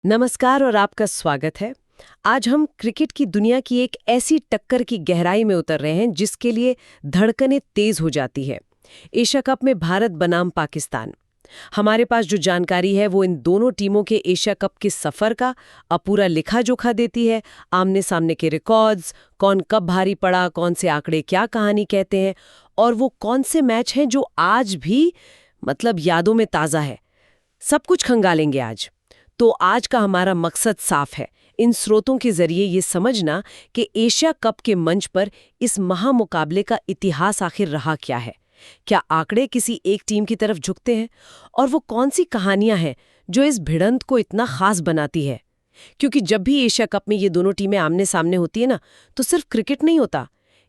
नमस्कार और आपका स्वागत है। आज हम क्रिकेट की दुनिया की एक ऐसी टक्कर की गहराई में उतर रहे हैं जिसके लिए धड़कनें तेज हो जाती है। एशिया कप में भारत बनाम पाकिस्तान। हमारे पास जो जानकारी है वो इन दोनों टीमों के एशिया कप के सफर का अपूरा लिखा जोखा देती है। आमने सामने के रिकॉर्ड्स, कौन कब भारी पड़ा, कौन से आंकड़े क्या कहानी कहते हैं, और वो कौन से मैच हैं जो आज भी यादों में ताज़ा है। सब कुछ खंगालेंगे आज। तो आज का हमारा मकसद साफ है, इन स्रोतों के जरिए ये समझना कि एशिया कप के मंच पर इस महामुकाबले का इतिहास आखिर रहा क्या है। क्या आंकड़े किसी एक टीम की तरफ झुकते हैं, और वो कौन सी कहानियां हैं जो इस भिड़ंत को इतना खास बनाती है। क्योंकि जब भी एशिया कप में ये दोनों टीमें आमने सामने होती है ना, तो सिर्फ क्रिकेट नहीं होता,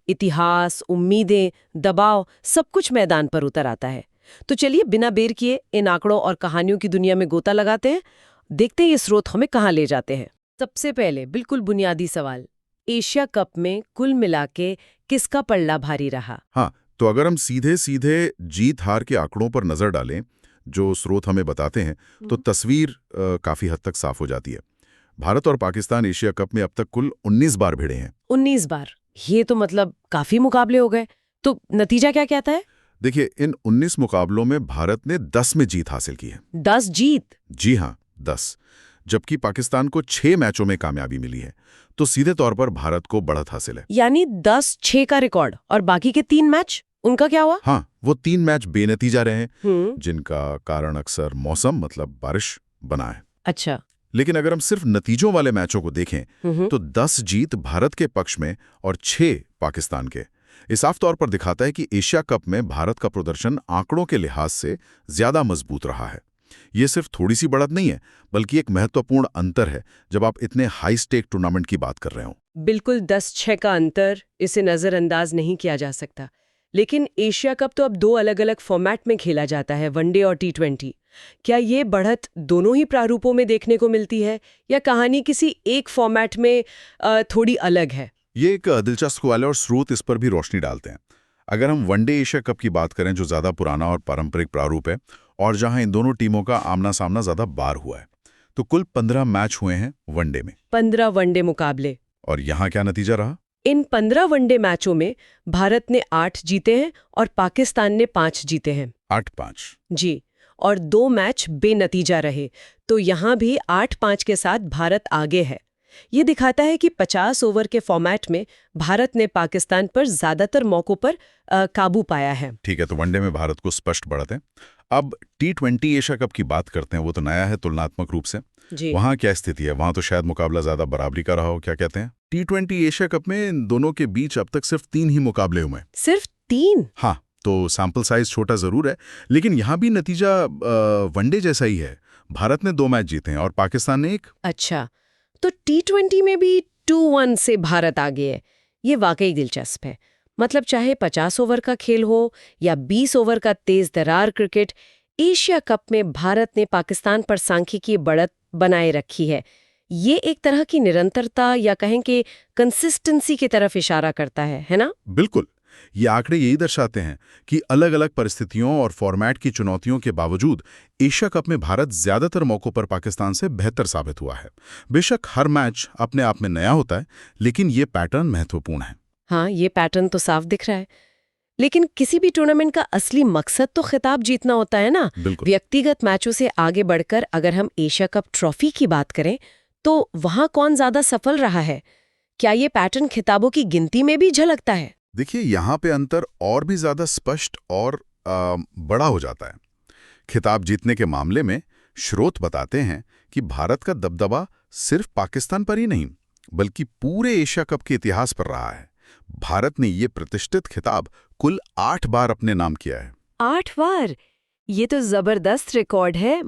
इतिहास, उम्मीदें, दबाव, सब कुछ मैदान पर उतर आता है। तो चलिए बिना देर किए इन आंकड़ों और कहानियों की दुनिया में गोता लगाते हैं, देखते हैं ये स्रोत हमें कहाँ ले जाते हैं। सबसे पहले बिल्कुल बुनियादी सवाल, एशिया कप में कुल मिला के किसका पल्ला भारी रहा? हाँ, तो अगर हम सीधे सीधे जीत हार के आंकड़ों पर नजर डालें जो स्रोत हमें बताते हैं, तो तस्वीर काफी हद तक साफ हो जाती है। भारत और पाकिस्तान एशिया कप में अब तक कुल 19 बार भिड़े हैं। 19 बार? ये तो काफी मुकाबले हो गए। तो नतीजा क्या कहता है? देखिए, इन 19 मुकाबलों में भारत ने 10 में जीत हासिल की है। 10 जीत? जी हाँ, 10। जबकि पाकिस्तान को 6 मैचों में कामयाबी मिली है। तो सीधे तौर पर भारत को बढ़त हासिल है। यानी 10-6 का रिकॉर्ड, और बाकी के 3 मैच उनका क्या हुआ? हाँ, वो 3 मैच बेनतीजा रहे हैं, जिनका कारण अक्सर मौसम बारिश बना है। अच्छा। लेकिन अगर हम सिर्फ नतीजों वाले मैचों को देखें तो 10 जीत भारत के पक्ष में और 6 पाकिस्तान के। ये साफ तौर पर दिखाता है कि एशिया कप में भारत का प्रदर्शन आंकड़ों के लिहाज से ज्यादा मजबूत रहा है। ये सिर्फ थोड़ी सी बढ़त नहीं है, बल्कि एक महत्वपूर्ण अंतर है जब आप इतने हाई स्टेक टूर्नामेंट की बात कर रहे हो। बिल्कुल, 10-6 का अंतर, इसे नजरअंदाज नहीं किया जा सकता। लेकिन एशिया कप तो अब 2 अलग-अलग फॉर्मेट में खेला जाता है, वनडे और T20। क्या ये बढ़त दोनों ही प्रारूपों में देखने को मिलती है, या कहानी किसी एक फॉर्मेट में थोड़ी अलग है? ये एक दिलचस्प सवाल है और स्रोत इस पर भी रोशनी डालते हैं। अगर हम वनडे एशिया कप की बात करें, जो ज्यादा पुराना और पारंपरिक प्रारूप है और जहां इन दोनों टीमों का आमना सामना ज्यादा बार हुआ है, तो कुल 15 मैच हुए हैं वनडे में। 15 वनडे मुकाबले। और यहाँ क्या नतीजा रहा? इन 15 वनडे मैचों में भारत ने 8 जीते हैं और पाकिस्तान ने 5 जीते हैं। 8-5? जी। और 2 मैच बेनतीजा रहे। तो यहाँ भी 8-5 के साथ भारत आगे है। ये दिखाता है कि 50 ओवर के फॉर्मेट में भारत ने पाकिस्तान पर ज्यादातर मौकों पर काबू पाया है। ठीक है, तो वनडे में भारत को स्पष्ट बढ़त है। अब T20 एशिया कप की बात करते हैं। वो तो नया है तुलनात्मक रूप से। वहाँ क्या स्थिति है? वहाँ तो शायद मुकाबला ज्यादा बराबरी का रहा हो, क्या कहते हैं? T20 एशिया कप में इन दोनों के बीच अब तक सिर्फ 3 ही मुकाबले हुए। सिर्फ 3? हाँ, तो सैंपल साइज छोटा जरूर है, लेकिन यहाँ भी नतीजा वनडे जैसा ही है। भारत ने 2 मैच जीते हैं और पाकिस्तान ने 1। अच्छा, तो T20 में भी 2-1 से भारत आगे है। ये वाकई दिलचस्प है। चाहे 50 ओवर का खेल हो या 20 ओवर का तेज दरार क्रिकेट, एशिया कप में भारत ने पाकिस्तान पर सांख्यिकीय बढ़त बनाए रखी है। ये एक तरह की निरंतरता या कहें कि कंसिस्टेंसी की तरफ इशारा करता है ना? बिल्कुल। ये आंकड़े यही दर्शाते हैं कि अलग अलग परिस्थितियों और फॉर्मेट की चुनौतियों के बावजूद एशिया कप में भारत ज्यादातर मौकों पर पाकिस्तान से बेहतर साबित हुआ है। बेशक हर मैच अपने आप में नया होता है, लेकिन ये पैटर्न महत्वपूर्ण है। हाँ, ये पैटर्न तो साफ दिख रहा है। लेकिन किसी भी टूर्नामेंट का असली मकसद तो खिताब जीतना होता है ना? व्यक्तिगत मैचों से आगे बढ़कर अगर हम एशिया कप ट्रॉफी की बात करें, तो वहां कौन ज्यादा सफल रहा है? क्या ये पैटर्न खिताबों की गिनती में भी झलकता है? देखिए, यहाँ पे अंतर और भी ज्यादा स्पष्ट और बड़ा हो जाता है। खिताब जीतने के मामले में स्रोत बताते हैं कि भारत का दबदबा सिर्फ पाकिस्तान पर ही नहीं, बल्कि पूरे एशिया कप के इतिहास पर रहा है। भारत ने ये प्रतिष्ठित खिताब कुल 8 बार अपने नाम किया है। 8 बार? ये तो जबरदस्त रिकॉर्ड है।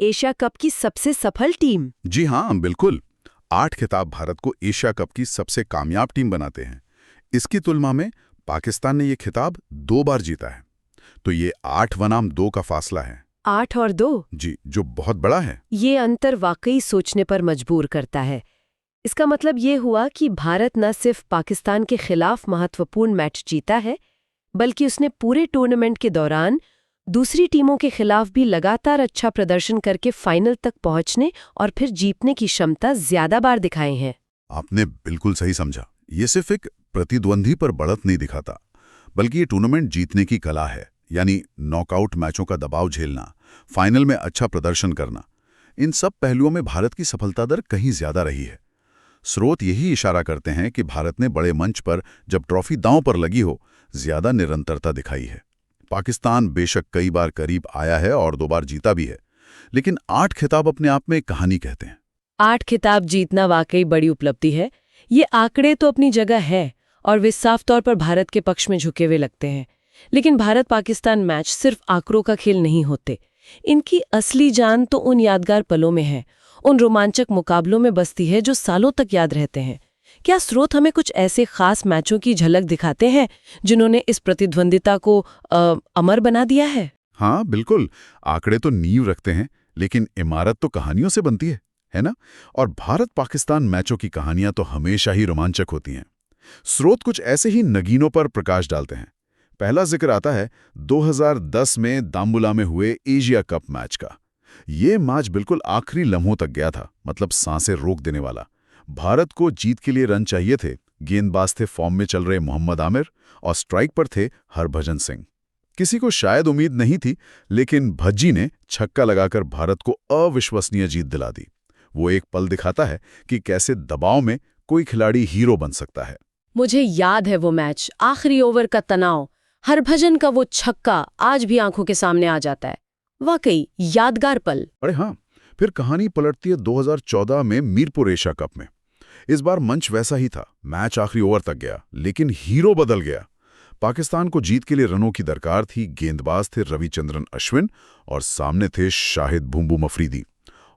एशिया कप की सबसे सफल टीम। जी हाँ, बिल्कुल। 8 खिताब भारत को एशिया कप की सबसे कामयाब टीम बनाते हैं। इसकी तुलना में पाकिस्तान ने ये खिताब 2 बार जीता है। तो ये 8 बनाम 2 का फासला है। 8 और 2? जी, जो बहुत बड़ा है। ये अंतर वाकई सोचने पर मजबूर करता है। इसका ये हुआ कि भारत न सिर्फ पाकिस्तान के खिलाफ महत्वपूर्ण मैच जीता है, बल्कि उसने पूरे टूर्नामेंट के दौरान दूसरी टीमों के खिलाफ भी लगातार अच्छा प्रदर्शन करके फाइनल तक पहुंचने और फिर जीतने की क्षमता ज्यादा बार दिखाए हैं। आपने बिल्कुल सही समझा। ये सिर्फ एक प्रतिद्वंदी पर बढ़त नहीं दिखाता, बल्कि ये टूर्नामेंट जीतने की कला है, यानी नॉकआउट मैचों का दबाव झेलना, फाइनल में अच्छा प्रदर्शन करना। इन सब पहलुओं में भारत की सफलता दर कहीं ज्यादा रही है। स्रोत यही इशारा करते हैं कि भारत ने बड़े मंच पर जब ट्रॉफी दांव पर लगी हो, ज्यादा निरंतरता दिखाई है। पाकिस्तान बेशक कई बार करीब आया है और 2 बार जीता भी है, लेकिन 8 खिताब अपने आप में एक कहानी कहते हैं। 8 खिताब जीतना वाकई बड़ी उपलब्धि है। ये आंकड़े तो अपनी जगह है और वे साफ तौर पर भारत के पक्ष में झुके हुए लगते हैं। लेकिन भारत पाकिस्तान मैच सिर्फ आंकड़ों का खेल नहीं होते। इनकी असली जान तो उन यादगार पलों में है, उन रोमांचक मुकाबलों में बसती है जो सालों तक याद रहते हैं। क्या स्रोत हमें कुछ ऐसे खास मैचों की झलक दिखाते हैं जिन्होंने इस प्रतिद्वंदिता को अमर बना दिया है? हाँ बिल्कुल, आंकड़े तो नींव रखते हैं, लेकिन इमारत तो कहानियों से बनती है ना? और भारत पाकिस्तान मैचों की कहानियां तो हमेशा ही रोमांचक होती हैं। स्रोत कुछ ऐसे ही नगीनों पर प्रकाश डालते हैं। पहला जिक्र आता है 2010 में दाम्बुला में हुए एशिया कप मैच का। ये मैच बिल्कुल आखिरी लम्हों तक गया था, मतलब सांसें रोक देने वाला। भारत को जीत के लिए रन चाहिए थे। गेंदबाज थे फॉर्म में चल रहे मोहम्मद आमिर और स्ट्राइक पर थे हरभजन सिंह। किसी को शायद उम्मीद नहीं थी, लेकिन भज्जी ने छक्का लगाकर भारत को अविश्वसनीय जीत दिला दी। वो एक पल दिखाता है कि कैसे दबाव में कोई खिलाड़ी हीरो बन सकता है। मुझे याद है वो मैच, आखिरी ओवर का तनाव, हरभजन का वो छक्का आज भी आंखों के सामने आ जाता है। वाकई यादगार पल। अरे हाँ, फिर कहानी पलटती है 2014 में मीरपुर एशिया कप में। इस बार मंच वैसा ही था, मैच आखिरी ओवर तक गया, लेकिन हीरो बदल गया। पाकिस्तान को जीत के लिए रनों की दरकार थी। गेंदबाज थे रविचंद्रन अश्विन और सामने थे शाहिद बुमबुम अफरीदी।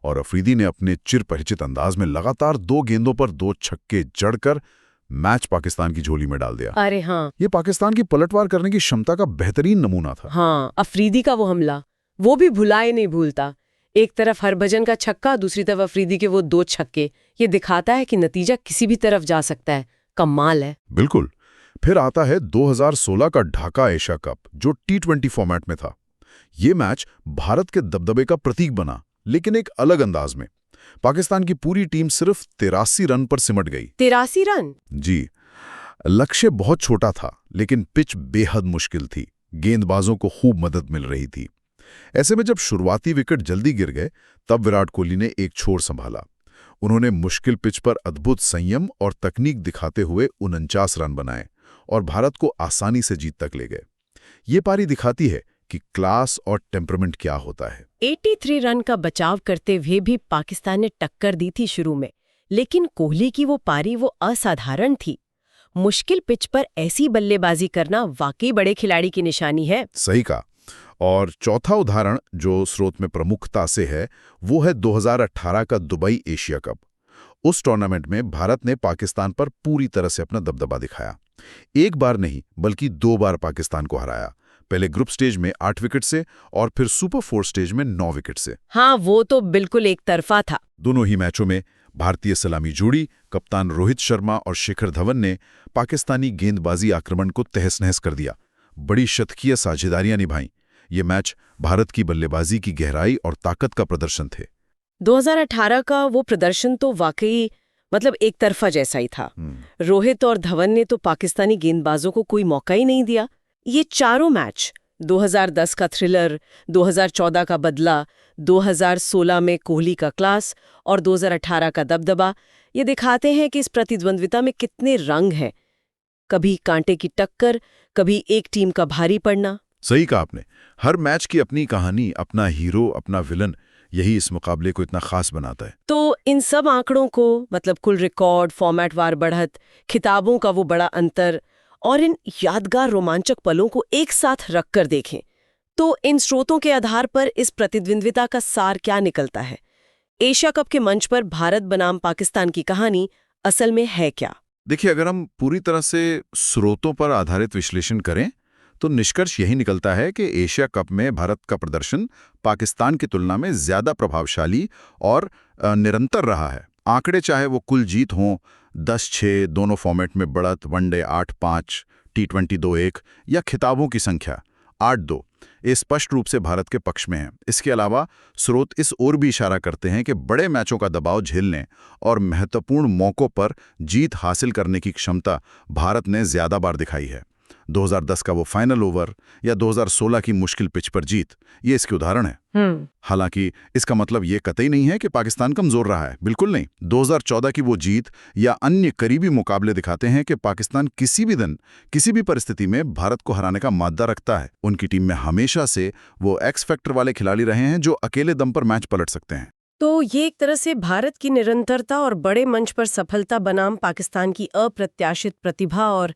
और अफरीदी ने अपने चिरपरिचित अंदाज में लगातार 2 गेंदों पर 2 छक्के जड़कर मैच पाकिस्तान की झोली में डाल दिया। अरे हाँ, ये पाकिस्तान की पलटवार करने की क्षमता का बेहतरीन नमूना था। हाँ, अफरीदी का वो हमला, वो भी भुलाए नहीं भूलता। एक तरफ हरभजन का छक्का, दूसरी तरफ अफरीदी के वो 2 छक्के। ये दिखाता है कि नतीजा किसी भी तरफ जा सकता है। कमाल है। बिल्कुल। फिर आता है 2016 का ढाका एशिया कप, जो T20 फॉर्मेट में था। ये मैच भारत के दबदबे का प्रतीक बना, लेकिन एक अलग अंदाज में। पाकिस्तान की पूरी टीम सिर्फ 83 रन पर सिमट गई। 83 रन? जी। लक्ष्य बहुत छोटा था, लेकिन पिच बेहद मुश्किल थी। गेंदबाजों को खूब मदद मिल रही थी। ऐसे में जब शुरुआती विकेट जल्दी गिर गए, तब विराट कोहली ने एक छोर संभाला। उन्होंने मुश्किल पिच पर अद्भुत संयम और तकनीक दिखाते हुए 49 रन बनाए और भारत को आसानी से जीत तक ले गए। ये पारी दिखाती है कि क्लास और टेम्परामेंट क्या होता है। 83 रन का बचाव करते हुए भी पाकिस्तान ने टक्कर दी थी शुरू में, लेकिन कोहली की वो पारी वो असाधारण थी। मुश्किल पिच पर ऐसी बल्लेबाजी करना वाकई बड़े खिलाड़ी की निशानी है। सही कहा। और चौथा उदाहरण जो स्रोत में प्रमुखता से है, वो है 2018 का दुबई एशिया कप। उस टूर्नामेंट में भारत ने पाकिस्तान पर पूरी तरह से अपना दबदबा दिखाया। एक बार नहीं, बल्कि 2 बार पाकिस्तान को हराया। पहले ग्रुप स्टेज में 8 विकेट से और फिर सुपर 4 स्टेज में 9 विकेट से। हाँ, वो तो बिल्कुल एक तरफा था। दोनों ही मैचों में भारतीय सलामी जोड़ी कप्तान रोहित शर्मा और शिखर धवन ने पाकिस्तानी गेंदबाजी आक्रमण को तहस-नहस कर दिया। बड़ी शतकीय साझेदारियां निभाईं। ये मैच भारत की बल्लेबाजी की गहराई और ताकत का प्रदर्शन थे। 2018 का वो प्रदर्शन तो वाकई मतलब एक तरफा जैसा ही था। रोहित और धवन ने तो पाकिस्तानी गेंदबाजों को कोई मौका ही नहीं दिया। ये चारों मैच, 2010 का थ्रिलर, 2014 का बदला, 2016 में कोहली का क्लास और 2018 का दबदबा, ये दिखाते हैं कि इस प्रतिद्वंद्विता में कितने रंग हैं। कभी कांटे की टक्कर, कभी एक टीम का भारी पड़ना। सही कहा आपने। हर मैच की अपनी कहानी, अपना हीरो, अपना विलन, यही इस मुकाबले को इतना खास बनाता है। तो इन सब आंकड़ों को, मतलब कुल रिकॉर्ड, फॉर्मेट वार बढ़त, खिताबों का वो बड़ा अंतर और इन यादगार रोमांचक पलों को एक साथ रखकर देखें, तो इन स्रोतों के आधार पर इस प्रतिद्वंद्विता का सार क्या निकलता है? एशिया कप के मंच पर भारत बनाम पाकिस्तान की कहानी असल में है क्या? देखिए, अगर हम पूरी तरह से स्रोतों पर आधारित विश्लेषण करें, तो निष्कर्ष यही निकलता है कि एशिया कप में भारत का प्रदर्शन पाकिस्तान की तुलना में ज्यादा प्रभावशाली और निरंतर रहा है। आंकड़े चाहे वो कुल जीत हों, 10-6 दोनों फॉर्मेट में बढ़त, वनडे 8-5, T20 2-1 या खिताबों की संख्या 8-2, ये स्पष्ट रूप से भारत के पक्ष में है। इसके अलावा स्रोत इस ओर भी इशारा करते हैं कि बड़े मैचों का दबाव झेलने और महत्वपूर्ण मौकों पर जीत हासिल करने की क्षमता भारत ने ज्यादा बार दिखाई है। 2010 का वो फाइनल ओवर या 2016 की मुश्किल पिच पर जीत, ये इसके उदाहरण है। हालांकि इसका मतलब ये कतई नहीं है कि पाकिस्तान कमजोर रहा है, बिल्कुल नहीं। 2014 की वो जीत या अन्य करीबी मुकाबले दिखाते हैं कि पाकिस्तान किसी भी दिन, किसी भी परिस्थिति में भारत को हराने का माद्दा रखता है। उनकी टीम में हमेशा से वो एक्स फैक्टर वाले खिलाड़ी रहे हैं जो अकेले दम पर मैच पलट सकते हैं। तो ये एक तरह से भारत की निरंतरता और बड़े मंच पर सफलता बनाम पाकिस्तान की अप्रत्याशित प्रतिभा और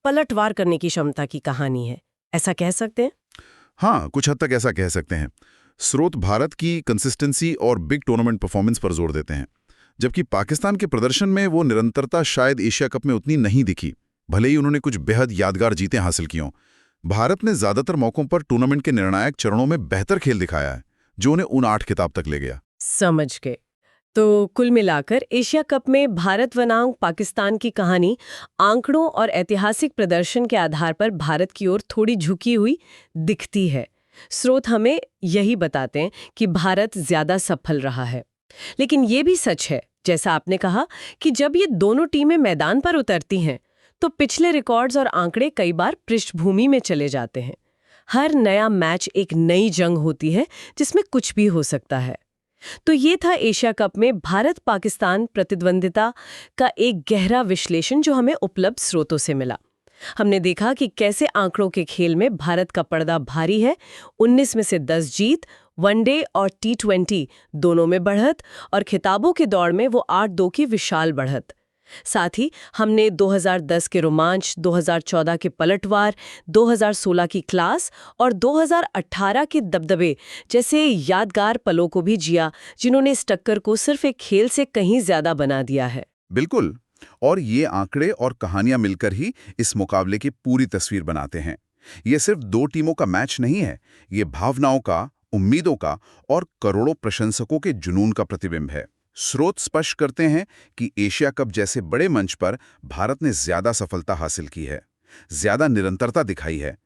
पलटवार करने की क्षमता की कहानी है, ऐसा कह सकते हैं? हाँ, कुछ हद तक ऐसा कह सकते हैं। स्रोत भारत की कंसिस्टेंसी और बिग टूर्नामेंट परफॉर्मेंस पर जोर देते हैं, जबकि पाकिस्तान के प्रदर्शन में वो निरंतरता शायद एशिया कप में उतनी नहीं दिखी, भले ही उन्होंने कुछ बेहद यादगार जीतें हासिल की हों। भारत ने ज्यादातर मौकों पर टूर्नामेंट के निर्णायक चरणों में बेहतर खेल दिखाया है, जो उन्हें उन 8 खिताब तक ले गया। समझ गए। तो कुल मिलाकर एशिया कप में भारत बनाम पाकिस्तान की कहानी आंकड़ों और ऐतिहासिक प्रदर्शन के आधार पर भारत की ओर थोड़ी झुकी हुई दिखती है। स्रोत हमें यही बताते हैं कि भारत ज्यादा सफल रहा है, लेकिन ये भी सच है, जैसा आपने कहा, कि जब ये दोनों टीमें मैदान पर उतरती हैं तो पिछले रिकॉर्ड्स और आंकड़े कई बार पृष्ठभूमि में चले जाते हैं। हर नया मैच एक नई जंग होती है जिसमें कुछ भी हो सकता है। तो ये था एशिया कप में भारत पाकिस्तान प्रतिद्वंदिता का एक गहरा विश्लेषण जो हमें उपलब्ध स्रोतों से मिला। हमने देखा कि कैसे आंकड़ों के खेल में भारत का पर्दा भारी है। 19 में से 10 जीत, वनडे और T20 दोनों में बढ़त, और खिताबों के दौड़ में वो 8-2 की विशाल बढ़त। साथ ही हमने 2010 के रोमांच, 2014 के पलटवार, 2016 की क्लास और 2018 के दबदबे जैसे यादगार पलों को भी जिया, जिन्होंने इस टक्कर को सिर्फ एक खेल से कहीं ज्यादा बना दिया है। बिल्कुल, और ये आंकड़े और कहानियां मिलकर ही इस मुकाबले की पूरी तस्वीर बनाते हैं। ये सिर्फ 2 टीमों का मैच नहीं है, ये भावनाओं का, उम्मीदों का और करोड़ों प्रशंसकों के जुनून का प्रतिबिंब है। स्रोत स्पष्ट करते हैं कि एशिया कप जैसे बड़े मंच पर भारत ने ज्यादा सफलता हासिल की है, ज्यादा निरंतरता दिखाई है,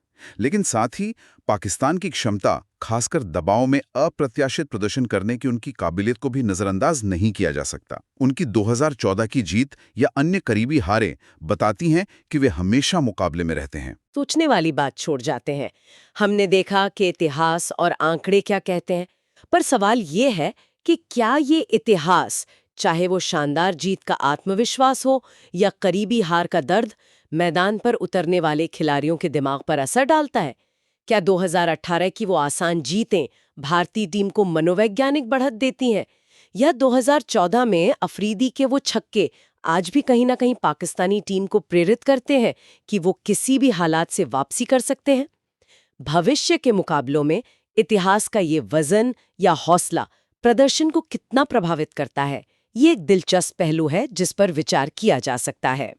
लेकिन साथ ही पाकिस्तान की क्षमता, खासकर दबाव में अप्रत्याशित प्रदर्शन करने की उनकी काबिलियत को भी नजरअंदाज नहीं किया जा सकता। उनकी 2014 की जीत या अन्य करीबी हारें बताती हैं कि वे हमेशा मुकाबले में रहते हैं। सोचने वाली बात छोड़ जाते हैं। हमने देखा कि इतिहास और आंकड़े क्या कहते हैं, पर सवाल ये है कि क्या ये इतिहास, चाहे वो शानदार जीत का आत्मविश्वास हो या करीबी हार का दर्द, मैदान पर उतरने वाले खिलाड़ियों के दिमाग पर असर डालता है? क्या 2018 की वो आसान जीतें भारतीय टीम को मनोवैज्ञानिक बढ़त देती हैं, या 2014 में अफरीदी के वो छक्के आज भी कहीं ना कहीं पाकिस्तानी टीम को प्रेरित करते हैं कि वो किसी भी हालात से वापसी कर सकते हैं? भविष्य के मुकाबलों में इतिहास का ये वजन या हौसला प्रदर्शन को कितना प्रभावित करता है, ये एक दिलचस्प पहलू है जिस पर विचार किया जा सकता है।